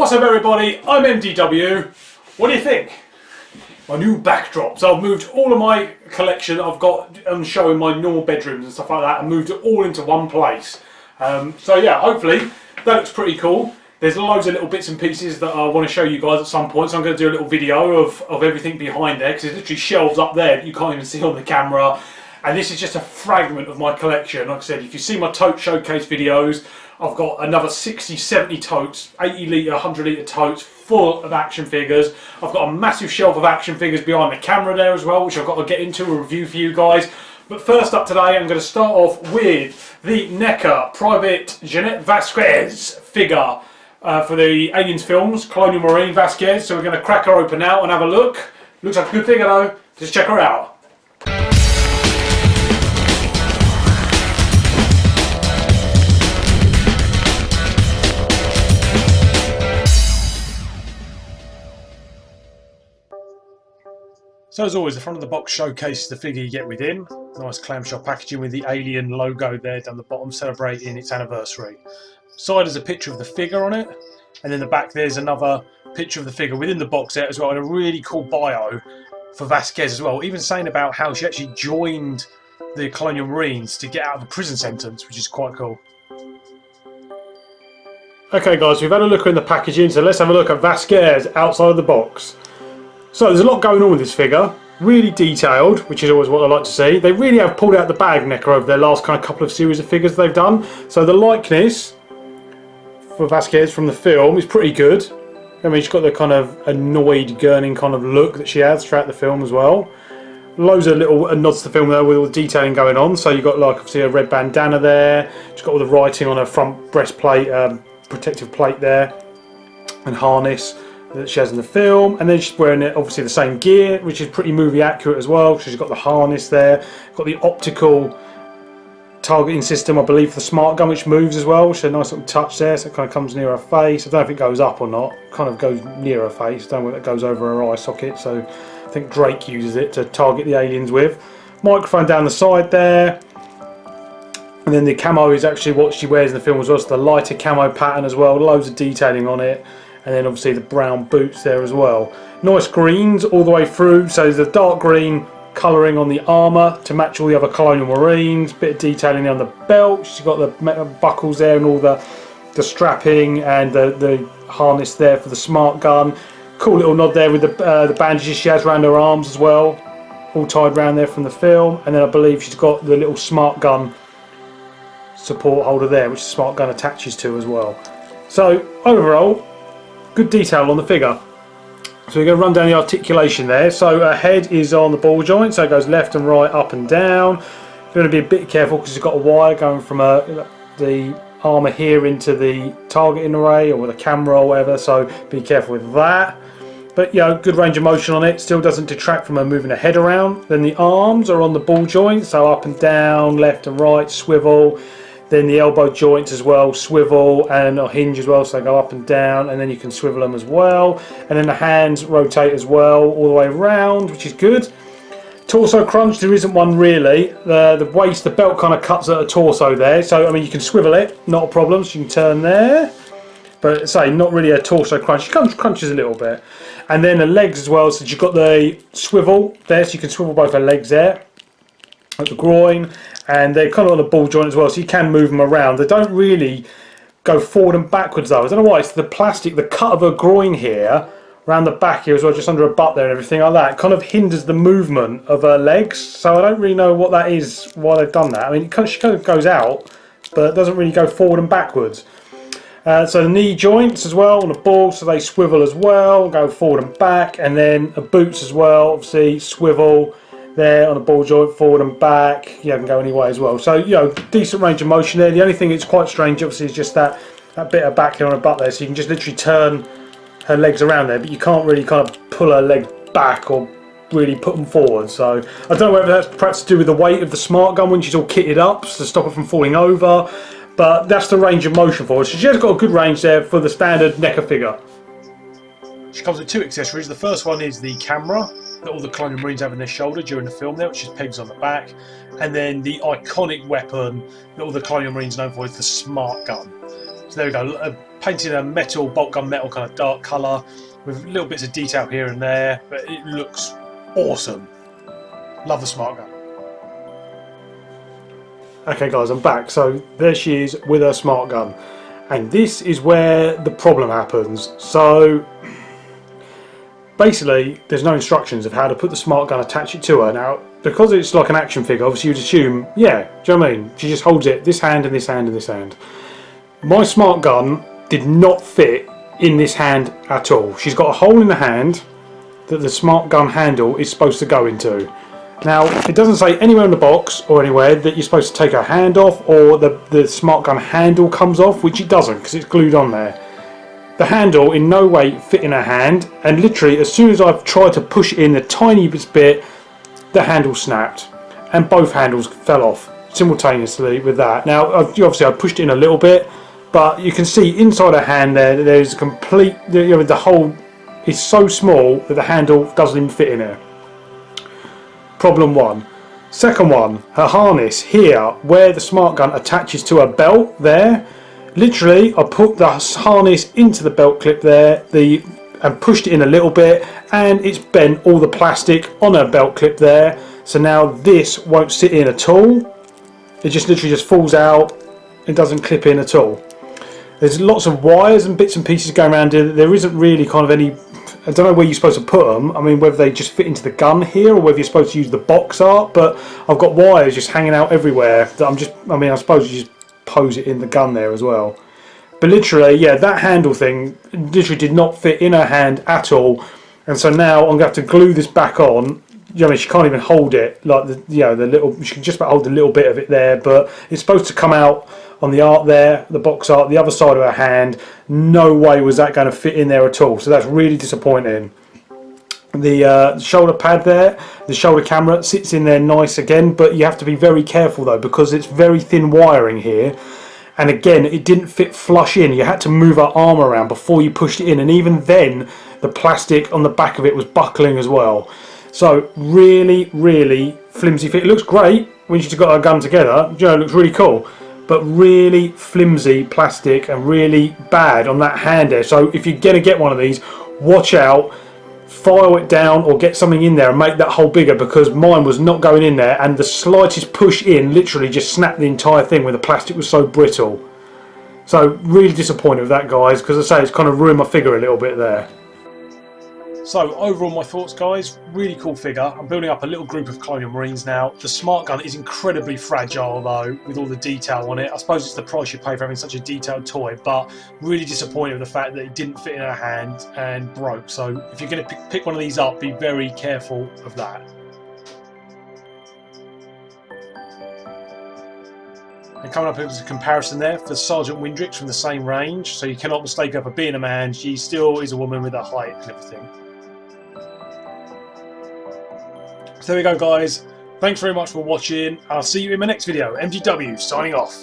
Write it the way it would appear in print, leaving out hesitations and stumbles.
What's up everybody, I'm MDW. What do you think? My new backdrop. So I've moved all of my collection I've got on show in my normal bedrooms and stuff like that and moved it all into one place. So yeah, hopefully that looks pretty cool. There's loads of little bits and pieces that I want to show you guys at some point, so I'm going to do a little video of everything behind there, because there's literally shelves up there that you can't even see on the camera. And this is just a fragment of my collection. Like I said, if you see my tote showcase videos, I've got another 60, 70 totes, 80 litre, 100 litre totes full of action figures. I've got a massive shelf of action figures behind the camera there as well, which I've got to get into a review for you guys. But first up today, I'm going to start off with the Neca Private Jeanette Vasquez figure for the Aliens films, Colonial Marine Vasquez. So we're going to crack her open now and have a look. Looks like a good figure though. Just check her out. So as always, the front of the box showcases the figure you get within. Nice clamshell packaging with the alien logo there down the bottom, celebrating its anniversary. Side is a picture of the figure on it, and then the back there's another picture of the figure within the box there as well, and a really cool bio for Vasquez as well, even saying about how she actually joined the Colonial Marines to get out of a prison sentence, which is quite cool. Okay guys, we've had a look in the packaging, so let's have a look at Vasquez outside of the box. So there's a lot going on with this figure, really detailed, which is always what I like to see. They really have pulled out the bag, Neca, over their last kind of couple of series of figures they've done. So the likeness for Vasquez from the film is pretty good. I mean, she's got the kind of annoyed, gurning kind of look that she has throughout the film as well. Loads of little nods to the film there with all the detailing going on. So you've got like obviously a red bandana there. She's got all the writing on her front breastplate, protective plate there, and harness that she has in the film, and then she's wearing it obviously the same gear, which is pretty movie accurate as well. She's got the harness there, got the optical targeting system, I believe, for the smart gun, which moves as well, which is a nice little touch there, so it kind of comes near her face. I don't know if it goes up or not, kind of goes near her face, I don't know if it goes over her eye socket, so I think Drake uses it to target the aliens with. Microphone down the side there, and then the camo is actually what she wears in the film as well, so the lighter camo pattern as well, loads of detailing on it. And then obviously the brown boots there as well. Nice greens all the way through. So there's a dark green colouring on the armour to match all the other Colonial Marines. Bit of detailing on the belt. She's got the metal buckles there and all the strapping and the harness there for the smart gun. Cool little nod there with the bandages she has around her arms as well. All tied around there from the film. And then I believe she's got the little smart gun support holder there, which the smart gun attaches to as well. So overall, good detail on the figure. So we're going to run down the articulation there. So her head is on the ball joint, so it goes left and right, up and down. You're going to be a bit careful because it's got a wire going from the armour here into the targeting array or the camera or whatever, so be careful with that. But you know, good range of motion on it, still doesn't detract from her moving her head around. Then the arms are on the ball joint, so up and down, left and right, swivel. Then the elbow joints as well, swivel, and a hinge as well, so they go up and down, and then you can swivel them as well. And then the hands rotate as well, all the way around, which is good. Torso crunch, there isn't one really. The waist, the belt kind of cuts at a torso there, so I mean you can swivel it, not a problem, so you can turn there. But say, not really a torso crunch, she crunches a little bit. And then the legs as well, so you've got the swivel there, so you can swivel both her legs there. At the groin, and they're kind of on a ball joint as well, so you can move them around. They don't really go forward and backwards though. I don't know why. It's the plastic, the cut of her groin here, around the back here as well, just under her butt there and everything like that, kind of hinders the movement of her legs. So I don't really know what that is, why they've done that. I mean, she kind of goes out, but it doesn't really go forward and backwards. So the knee joints as well on the ball, so they swivel as well, go forward and back, and then the boots as well, obviously swivel there on a ball joint, forward and back. You can go any way as well. So, you know, decent range of motion there. The only thing that's quite strange, obviously, is just that bit of back here on her butt there. So you can just literally turn her legs around there, but you can't really kind of pull her legs back or really put them forward. So I don't know whether that's perhaps to do with the weight of the smart gun when she's all kitted up to stop her from falling over. But that's the range of motion for her. So she has got a good range there for the standard Neca figure. She comes with two accessories. The first one is the camera that all the Colonial Marines have in their shoulder during the film there, which is pegs on the back, and then the iconic weapon that all the Colonial Marines are known for is the smart gun. So there we go, a painted a metal, bolt gun metal kind of dark colour with little bits of detail here and there, but it looks awesome. Love the smart gun. Okay guys, I'm back. So there she is with her smart gun, and this is where the problem happens. So basically there's no instructions of how to put the smart gun, attach it to her. Now because it's like an action figure, obviously you'd assume, yeah, do you know what I mean? She just holds it this hand and this hand and this hand. My smart gun did not fit in this hand at all. She's got a hole in the hand that the smart gun handle is supposed to go into. Now it doesn't say anywhere in the box or anywhere that you're supposed to take her hand off or the smart gun handle comes off, which it doesn't because it's glued on there. The handle in no way fit in her hand, and literally as soon as I've tried to push in the tiniest bit, the handle snapped and both handles fell off simultaneously with that. Now obviously I pushed it in a little bit, but you can see inside her hand there's a complete, the hole is so small that the handle doesn't even fit in there. Problem one. Second one, her harness here where the smart gun attaches to her belt there. Literally I put the harness into the belt clip there and pushed it in a little bit, and it's bent all the plastic on her belt clip there. So now this won't sit in at all. It just literally just falls out and doesn't clip in at all. There's lots of wires and bits and pieces going around here. There isn't really kind of any, I don't know where you're supposed to put them. I mean, whether they just fit into the gun here or whether you're supposed to use the box art, but I've got wires just hanging out everywhere that I suppose you just pose it in the gun there as well. But literally, yeah, that handle thing literally did not fit in her hand at all. And so now I'm going to have to glue this back on. You know, I mean, she can't even hold it, like she can just about hold a little bit of it there, but it's supposed to come out on the art there, the box art, the other side of her hand. No way was that going to fit in there at all, so that's really disappointing. The shoulder pad there, the shoulder camera sits in there nice again, but you have to be very careful though because it's very thin wiring here, and again it didn't fit flush in. You had to move her arm around before you pushed it in, and even then the plastic on the back of it was buckling as well. So really, really flimsy fit. It looks great when she's got her gun together, you know, it looks really cool, but really flimsy plastic and really bad on that hand there. So if you're going to get one of these, watch out, file it down or get something in there and make that hole bigger, because mine was not going in there, and the slightest push in literally just snapped the entire thing where the plastic was so brittle. So really disappointed with that, guys, because I say it's kind of ruined my figure a little bit there. So overall my thoughts, guys, really cool figure. I'm building up a little group of Colonial Marines now. The smart gun is incredibly fragile though, with all the detail on it. I suppose it's the price you pay for having such a detailed toy, but really disappointed with the fact that it didn't fit in her hand and broke. So if you're going to pick one of these up, be very careful of that. And coming up is a comparison there for Sergeant Windrix from the same range, so you cannot mistake her for being a man. She still is a woman with a height and everything. So there we go, guys. Thanks very much for watching. I'll see you in my next video. MDW signing off.